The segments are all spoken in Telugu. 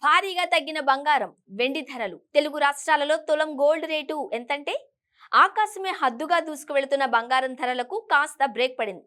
భారీగా తగ్గిన బంగారం, వెండి ధరలు. తెలుగు రాష్ట్రాలలో తులం గోల్డ్ రేటు ఎంతంటే ఆకాశమే హద్దుగా దూసుకువెళుతున్న బంగారం ధరలకు కాస్త బ్రేక్ పడింది.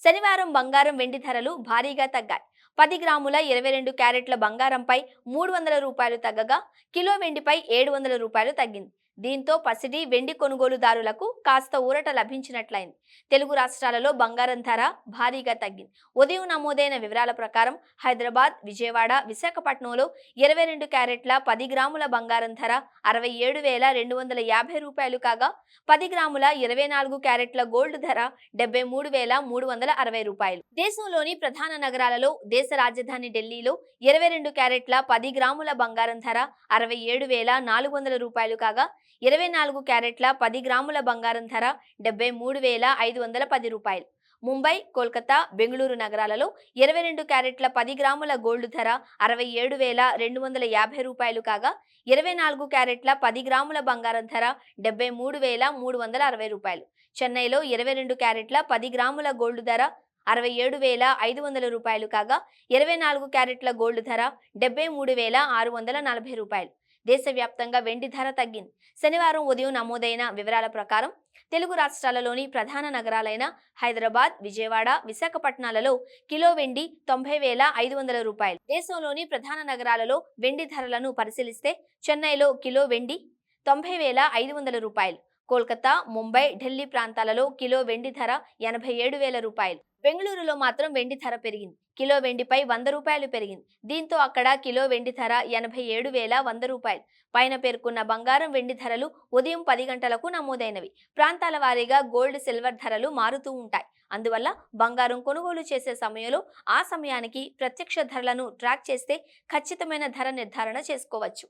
శనివారం బంగారం, వెండి ధరలు భారీగా తగ్గాయి. 10 గ్రాముల 22 క్యారెట్ల బంగారంపై 300 రూపాయలు తగ్గగా కిలో వెండిపై 700 రూపాయలు తగ్గింది. దీంతో పసిడి, వెండి కొనుగోలుదారులకు కాస్త ఊరట లభించినట్లయింది. తెలుగు రాష్ట్రాలలో బంగారం ధర భారీగా తగ్గింది. ఉదయం నమోదైన వివరాల ప్రకారం హైదరాబాద్, విజయవాడ, విశాఖపట్నంలో 22 క్యారెట్ల 10 గ్రాముల బంగారం ధర 67,250 రూపాయలు కాగా 10 గ్రాముల 24 క్యారెట్ల గోల్డ్ ధర 73,360 రూపాయలు. దేశంలోని ప్రధాన నగరాలలో దేశ రాజధాని ఢిల్లీలో 22 క్యారెట్ల 10 గ్రాముల బంగారం ధర 67,400 రూపాయలు కాగా 24 క్యారెట్ల 10 గ్రాముల బంగారం ధర 73,510 రూపాయలు. ముంబై, కోల్కతా, బెంగళూరు నగరాలలో 22 క్యారెట్ల 10 గ్రాముల గోల్డ్ ధర 67,250 రూపాయలు కాగా 24 క్యారెట్ల 10 గ్రాముల బంగారం ధర 73,360 రూపాయలు. చెన్నైలో 22 క్యారెట్ల 10 గ్రాముల గోల్డ్ ధర 67,500 రూపాయలు కాగా 24 క్యారెట్ల గోల్డ్ ధర 73,640 రూపాయలు. దేశవ్యాప్తంగా వెండి ధర తగ్గింది. శనివారం ఉదయం నమోదైన వివరాల ప్రకారం తెలుగు రాష్ట్రాలలోని ప్రధాన నగరాలైన హైదరాబాద్, విజయవాడ, విశాఖపట్నాలలో కిలో వెండి 90,500 రూపాయలు. దేశంలోని ప్రధాన నగరాలలో వెండి ధరలను పరిశీలిస్తే చెన్నైలో కిలో వెండి 90,500 రూపాయలు. కోల్కతా, ముంబై, ఢిల్లీ ప్రాంతాలలో కిలో వెండి ధర 87,000 రూపాయలు. బెంగళూరులో మాత్రం వెండి ధర పెరిగింది. కిలో వెండిపై 100 రూపాయలు పెరిగింది. దీంతో అక్కడ కిలో వెండి ధర 87,100 రూపాయలు. పైన పేర్కొన్న బంగారం, వెండి ధరలు ఉదయం 10 గంటలకు నమోదైనవి. ప్రాంతాల వారీగా గోల్డ్, సిల్వర్ ధరలు మారుతూ ఉంటాయి. అందువల్ల బంగారం కొనుగోలు చేసే సమయంలో ఆ సమయానికి ప్రత్యక్ష ధరలను ట్రాక్ చేస్తే ఖచ్చితమైన ధర నిర్ధారణ చేసుకోవచ్చు.